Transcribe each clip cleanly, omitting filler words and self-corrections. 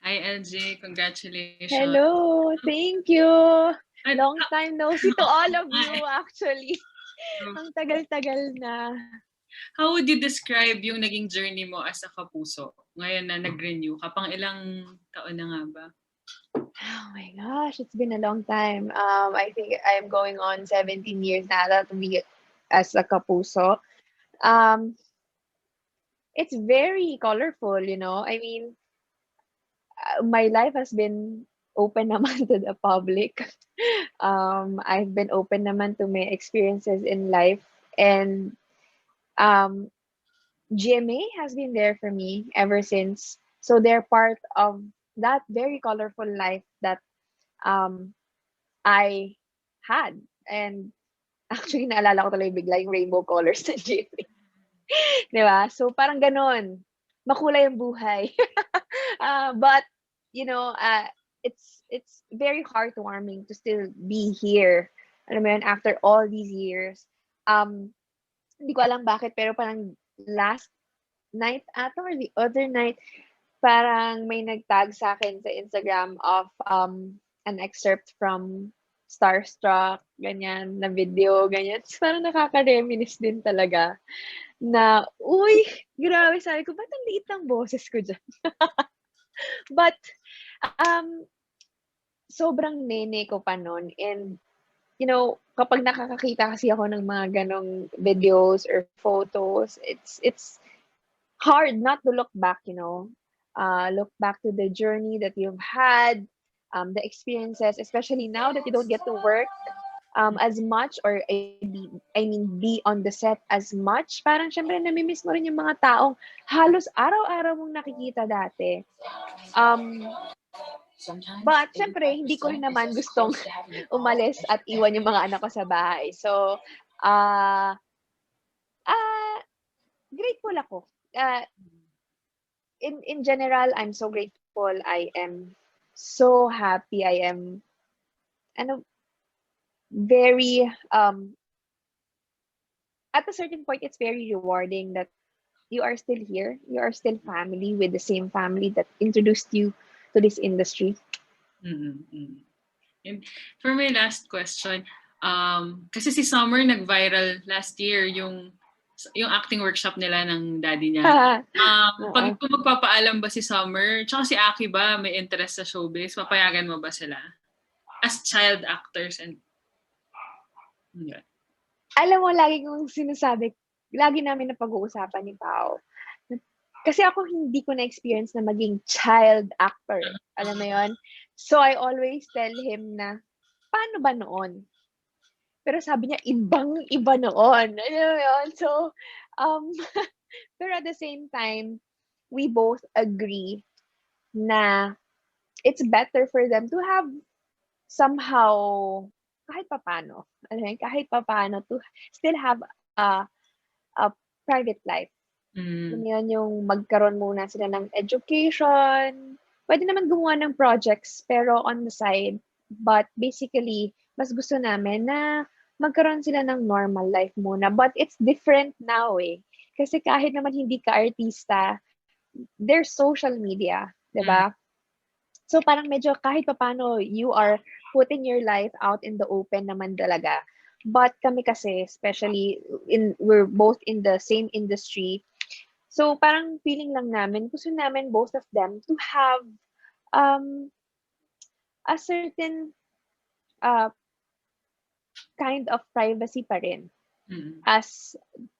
Hi, LJ. Congratulations. Hello, thank you. At, Long time no see to all of you actually. so, Ang tagal-tagal na. how would you describe yung naging journey mo as a kapuso? Ngayon na nag-renew ka, pang ilang taon na nga ba? Oh my gosh, it's been a long time. I think I'm going on 17 years now that we as a kapuso. Um, it's very colorful, you know. I mean, my life has been open naman to the public. I've been open naman to my experiences in life, and um, GMA has been there for me ever since. So they're part of that very colorful life that um, I had. And actually, naalala ko tuloy bigla yung rainbow colors ng GMA. Di ba? So parang ganon. Makulay ang buhay. But, you know, it's very heartwarming to still be here. Alam mo yun, after all these years. Hindi ko alam bakit, pero parang last night ata or the other night, parang may nagtag sa akin sa Instagram of an excerpt from Starstruck, ganyan, na video, ganyan. Tapos parang nakaka-reminisce din talaga na, uy, grabe, sabi ko, ba't ang liit ng boses ko dyan? But, um, sobrang nene ko pa nun. And, you know, kapag nakakakita kasi ako ng mga ganong videos or photos, it's hard not to look back, you know, look back to the journey that you've had, the experiences, especially now that you don't get to work as much, or I mean, be on the set as much. Parang syempre namimiss mo rin yung mga taong halos araw-araw mong nakikita dati. But syempre, hindi ko rin naman gustong umalis at iwan yung mga anak ko sa bahay. So, uh, uh, grateful ako. In general, I'm so grateful. I am so happy. I am ano, very at a certain point it's very rewarding that you are still here. You are still family with the same family that introduced you to this industry. Mm-hmm. And for my last question, kasi si Summer nag-viral last year yung acting workshop nila ng daddy niya. Kung magpapaalam ba si Summer, tsaka si Aki ba may interest sa showbiz, papayagan mo ba sila? As child actors and yeah. Alam mo, lagi kong sinasabi, lagi namin na pag-uusapan ni Pao. Kasi ako hindi ko na-experience na maging child actor. Alam mo yon? So I always tell him na, paano ba noon? Pero sabi niya, ibang-iba noon. Alam mo yun? So, pero at the same time, we both agree na it's better for them to have somehow, kahit papano, kahit papano, to still have a private life. Yun yung magkaroon muna sila ng education. Pwede naman gumawa ng projects, pero on the side. But basically, mas gusto namin na magkaroon sila ng normal life muna. But it's different now eh. Kasi kahit naman hindi ka artista, there's social media, di ba? So parang medyo kahit papano you are putting your life out in the open naman talaga. But kami kasi, especially we're both in the same industry. So parang feeling lang namin, gusto namin both of them to have a certain kind of privacy pa rin as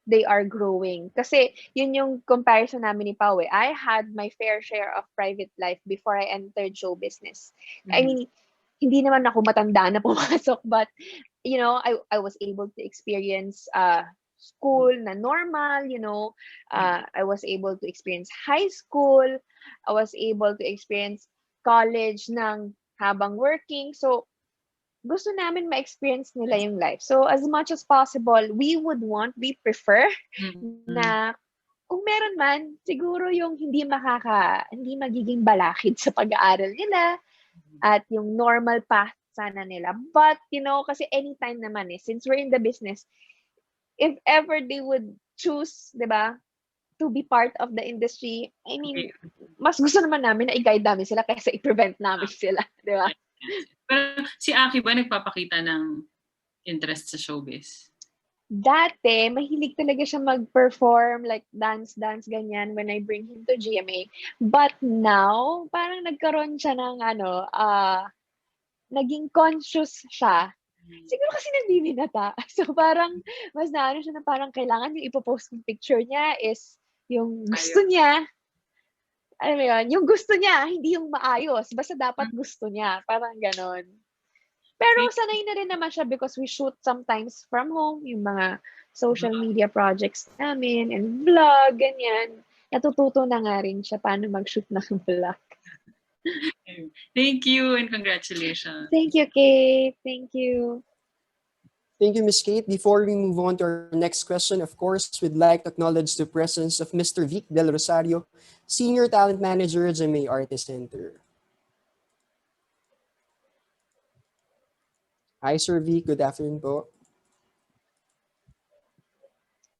they are growing. Kasi yun yung comparison namin ni Pao eh. I had my fair share of private life before I entered show business. I mean, hindi naman ako matanda na pumasok, but you know, I was able to experience school na normal, you know. I was able to experience high school. I was able to experience college ng habang working. So, gusto namin ma-experience nila yung life. So, as much as possible, we prefer na kung meron man, siguro yung hindi magiging balakid sa pag-aaral nila at yung normal path sana nila. But, you know, kasi anytime naman eh, since we're in the business, if ever they would choose, di ba, to be part of the industry, I mean, mas gusto naman namin na i-guide namin sila kaysa i-prevent namin sila, di ba? Pero si Aki ba nagpapakita ng interest sa showbiz? Dati, mahilig talaga siya mag-perform, like dance, ganyan, when I bring him to GMA. But now, parang nagkaroon siya ng naging conscious siya. Siguro kasi nabibinata. So parang, mas naano siya na parang kailangan yung ipopost yung picture niya is yung gusto niya. Alam mo yun? Yung gusto niya, hindi yung maayos. Basta dapat gusto niya. Parang ganon. Pero sanay na rin naman siya because we shoot sometimes from home, yung mga social media projects namin and vlog, ganyan. Natututo na nga rin siya paano mag-shoot ng vlog. Thank you and congratulations. Thank you, Kate. Thank you. Thank you, Ms. Kate. Before we move on to our next question, of course, we'd like to acknowledge the presence of Mr. Vic Del Rosario, Senior Talent Manager at GMA Artist Center. Hi, Sir Vic. Good afternoon po.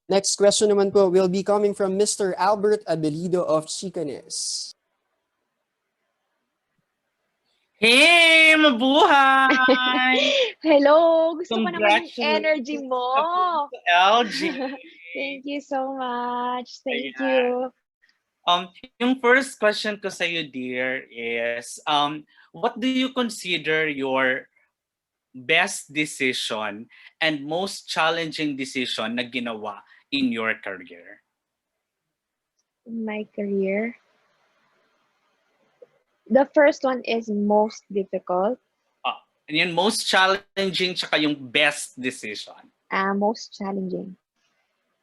Next question naman po will be coming from Mr. Albert Abelido of Chicanes. Hey! Mabuhay! Hello! Gusto ko naman yung energy mo. LG. Thank you so much. Thank you. Yung first question ko sa iyo, dear, is what do you consider your best decision and most challenging decision na ginawa in your career? My career? The first one is most difficult. And yung most challenging tsaka yung best decision. Most challenging.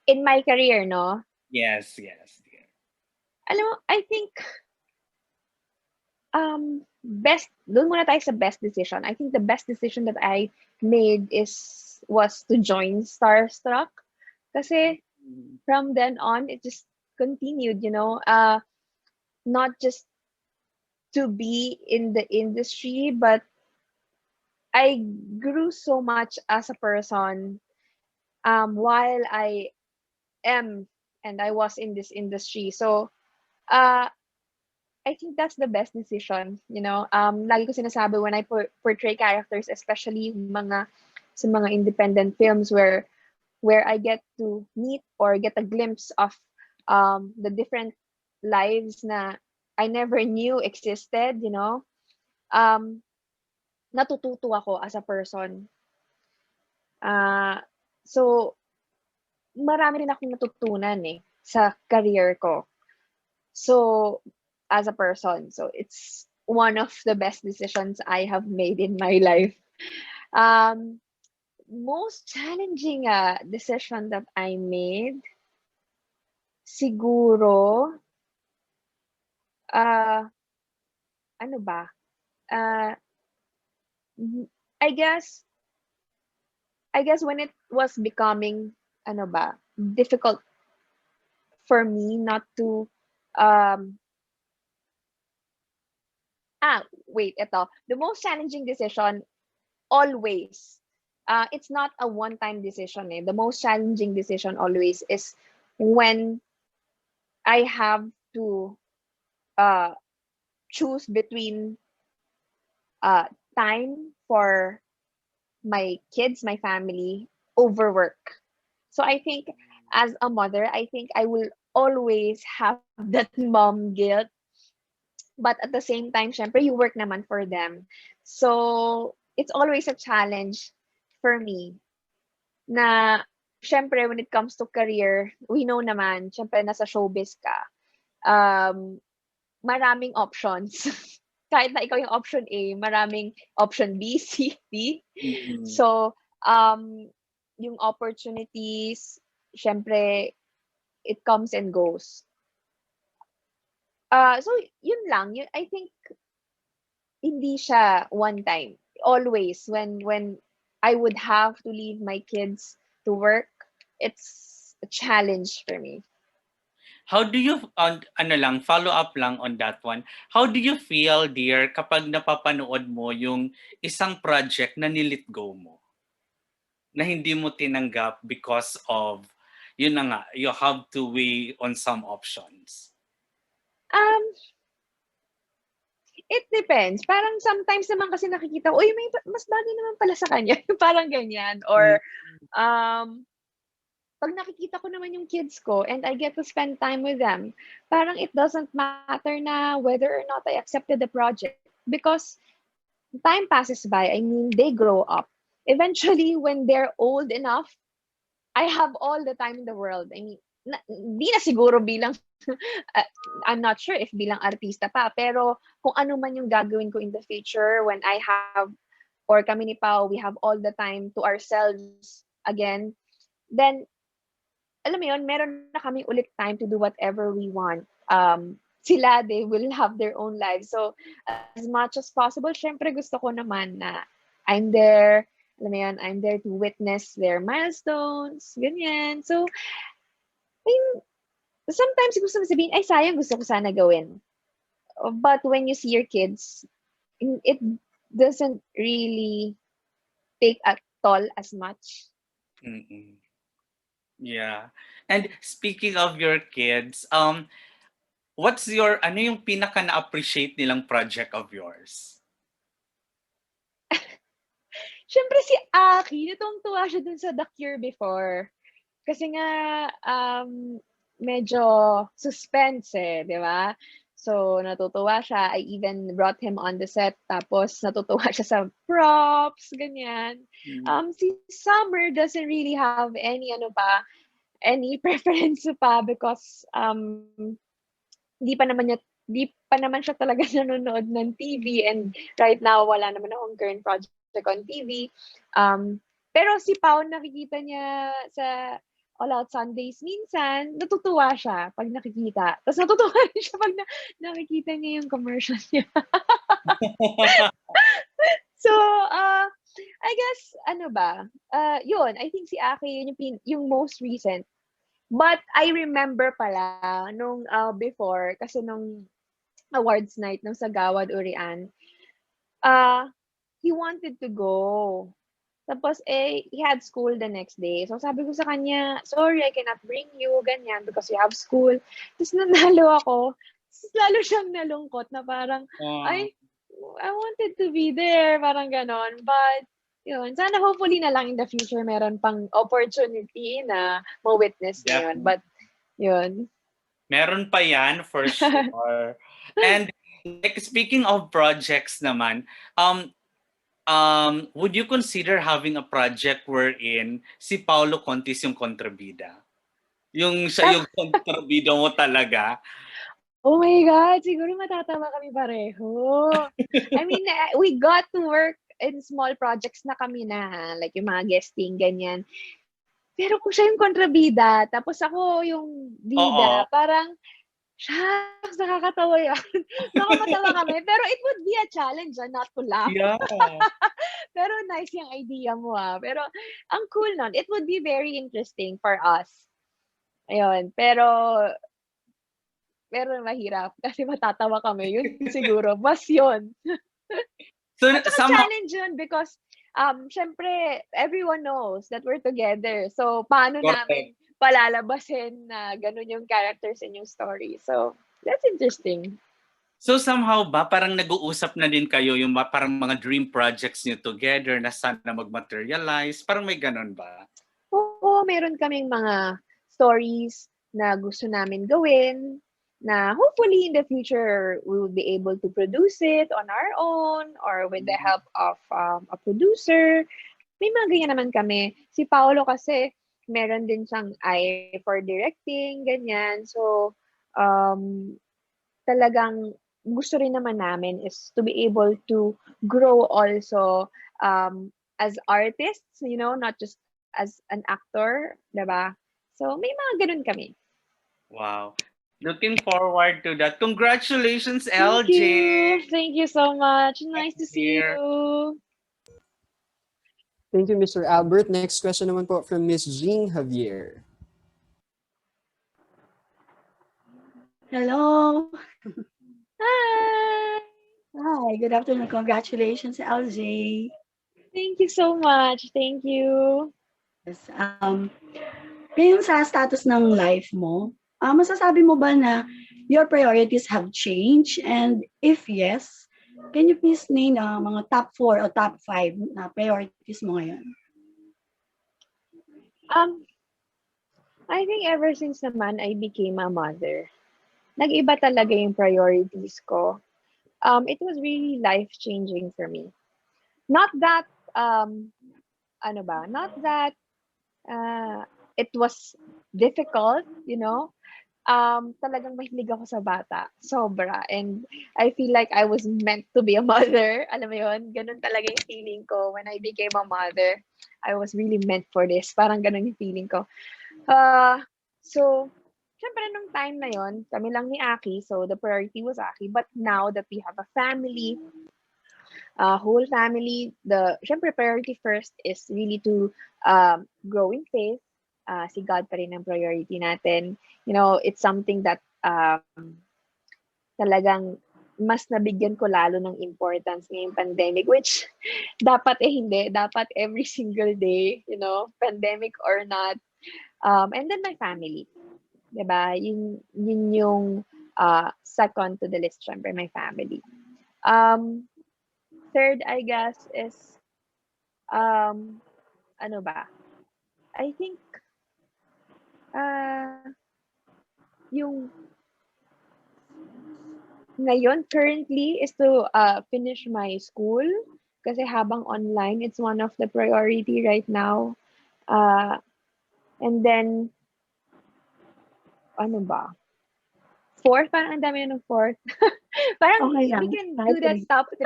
In my career, no? Yes, yes. Dear. Alam mo, I think best, doon muna tayo sa best decision. I think the best decision that I made was to join Starstruck. Kasi from then on, it just continued, you know, not just to be in the industry, but I grew so much as a person while I am and I was in this industry. So, I think that's the best decision, you know. Lagi ko sinasabi when I portray characters, especially sa mga independent films where I get to meet or get a glimpse of the different lives na I never knew existed, you know. Natututo ako as a person. So, marami rin akong natutunan sa career ko. So, as a person. So, it's one of the best decisions I have made in my life. Most challenging decision that I made, siguro, ano ba? I guess when it was becoming difficult for me not to the most challenging decision always, it's not a one-time decision. The most challenging decision always is when I have to choose between time for my kids, my family, over work. So I think as a mother, I think I will always have that mom guilt. But at the same time, syempre, you work naman for them. So it's always a challenge for me na, syempre, when it comes to career, we know naman, syempre, nasa showbiz ka, maraming options. Kahit na ikaw yung option A, maraming option B, C, D. Mm-hmm. So, yung opportunities, syempre, it comes and goes. So, yun lang. I think, hindi siya one time. Always, when I would have to leave my kids to work, it's a challenge for me. How do you, follow up lang on that one. How do you feel, dear, kapag napapanood mo yung isang project na nilit go mo? Na hindi mo tinanggap because of yun na nga, you have to weigh on some options? Um, it depends. Parang sometimes naman kasi nakikita ko, uy, may mas bagay naman pala sa kanya. Parang ganyan. Or, pag nakikita ko naman yung kids ko and I get to spend time with them, parang it doesn't matter na whether or not I accepted the project because time passes by. I mean, they grow up. Eventually, when they're old enough, I have all the time in the world. I mean, di na siguro bilang, I'm not sure if bilang artista pa, pero kung ano man yung gagawin ko in the future when I have, or kami ni Pao, we have all the time to ourselves again, then, alam mo yun, meron na kami ulit time to do whatever we want. Sila, they will have their own lives. So, as much as possible, syempre gusto ko naman na I'm there, alam mo yun, I'm there to witness their milestones, ganyan. So, I mean, sometimes gusto mo sabihin, ay sayang, gusto ko sana gawin. But when you see your kids, it doesn't really take a toll as much. Mm-mm. Yeah. And speaking of your kids, what's your, ano yung pinaka na-appreciate nilang project of yours? Siyempre si Aki, natungtuwa siya dun sa The Cure before. Kasi nga, medyo suspense di ba? So, natutuwa siya. I even brought him on the set. Tapos, natutuwa siya sa props, ganyan. Si Summer doesn't really have any, any preference pa because, di pa naman siya talaga nanonood ng TV and right now, wala naman akong current project on TV. Pero si Pao, nakikita niya sa All Out Sundays, minsan, natutuwa siya pag nakikita. Tapos natutuwa rin siya pag nakikita niya yung commercial niya. So, I guess, yun, I think si Aki, yun yung most recent. But I remember pala, nung before, kasi nung awards night ng Sagawad Urian, he wanted to go. Tapos, he had school the next day. So, sabi ko sa kanya, sorry, I cannot bring you, ganyan, because you have school. Tapos, nanalo ako. Tapos, lalo siyang nalungkot na parang, I wanted to be there, parang ganon. But, yun, sana hopefully na lang in the future meron pang opportunity na ma-witness na yun. But, yun. Meron pa yan, for sure. And, like, speaking of projects naman, would you consider having a project wherein si Paolo Contis yung kontrabida? Yung siya yung kontrabida mo talaga? Oh my God, siguro matatawa kami pareho. I mean, we got to work in small projects na kami na, like yung mga guesting, ganyan. Pero kung siya yung kontrabida, tapos ako yung bida, parang, shucks, nakakatawa yan. Nakakatawa kami. Pero it would be a challenge not to laugh. Yeah. Pero nice yung idea mo Pero ang cool nun. It would be very interesting for us. Ayun. Pero mahirap kasi matatawa kami. Yun siguro. Mas yun. So, challenge yun because syempre, everyone knows that we're together. So, paano namin palalabasin na ganun yung characters in yung story. So, that's interesting. So, somehow ba, parang nag-uusap na din kayo yung parang mga dream projects niyo together na sana mag-materialize? Parang may ganun ba? Oo, meron kaming mga stories na gusto namin gawin na hopefully in the future we will be able to produce it on our own or with the help of a producer. May mga ganyan naman kami. Si Paolo kasi meron din siyang eye for directing, ganyan. So, talagang gusto rin naman namin is to be able to grow also as artists, not just as an actor, diba? So, may mga ganun kami. Wow. Looking forward to that. Congratulations, Thank LJ. you. Thank you so much. Nice to see you. Thank you, Mr. Albert. Next question naman po from Miss Jean Javier. Hello. Hi. Hi. Good afternoon. Congratulations, LJ. Thank you so much. Thank you. Yes. Ngayon sa status ng life mo, masasabi mo ba na your priorities have changed? And if yes, can you please name mga top 4 o top 5 na priorities mo ngayon? I think ever since naman I became a mother, nag-iba talaga yung priorities ko. It was really life-changing for me. Not that, not that it was difficult, talagang mahilig ako sa bata. Sobra. And I feel like I was meant to be a mother. Alam mo yun? Ganun talaga yung feeling ko when I became a mother. I was really meant for this. Parang ganun yung feeling ko. So, syempre nung time na yon, kami lang ni Aki. So, the priority was Aki. But now that we have a family, whole family, syempre priority first is really to grow in faith. Si God pa rin ang priority natin. It's something that talagang mas nabigyan ko lalo ng importance ngayong pandemic, which dapat hindi. Dapat every single day, pandemic or not. And then my family. Diba? Yun yung second to the list, syempre, my family. Third, I guess, is, I think, yung ngayon, currently, is to finish my school. Kasi habang online, it's one of the priority right now. And then, fourth, parang ang dami na ng fourth. Parang Okay lang. we can Kahit do that three. top 3.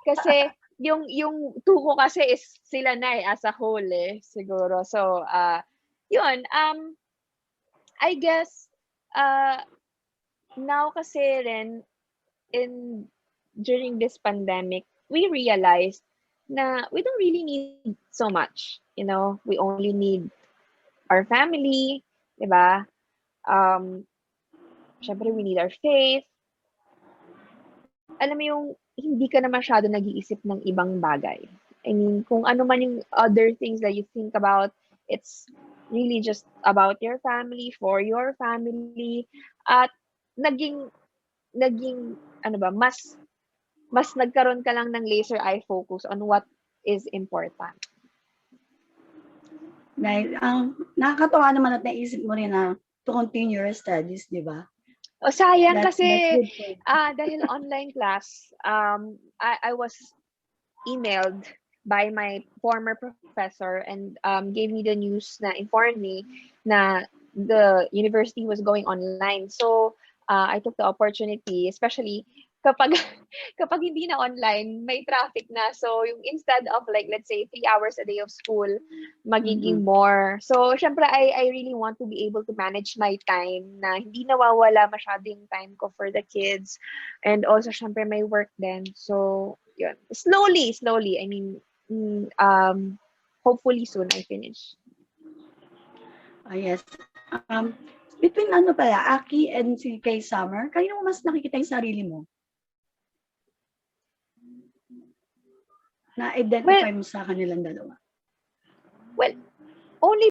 Kasi yung 2 ko kasi is sila na as a whole siguro. So, yun. I guess, now kasi rin, during this pandemic, we realized na we don't really need so much. We only need our family, diba? Syempre, we need our faith. Alam mo yung hindi ka na masyado nag-iisip ng ibang bagay. I mean, kung ano man yung other things that you think about, it's really just about your family, for your family, at naging mas nagkaroon ka lang ng laser eye focus on what is important. Dahil, nakakatawa naman at naisip mo rin na to continue your studies, di ba? O sayang That's kasi good for you. dahil online class, I was emailed by my former professor and gave me the news na informed me na the university was going online. So I took the opportunity, especially kapag kapag hindi na online, may traffic na. So yung instead of like let's say 3 hours a day of school, magiging more. So syempre I really want to be able to manage my time na hindi nawawala masyado yung time ko for the kids. And also syempre may work din. So yun. Slowly. I mean, hopefully soon I finish. Yes. Between Aki and si Kay Summer, kanino mo mas nakikita yung sarili mo? Na-identify mo sa kanilang dalawa? Well, only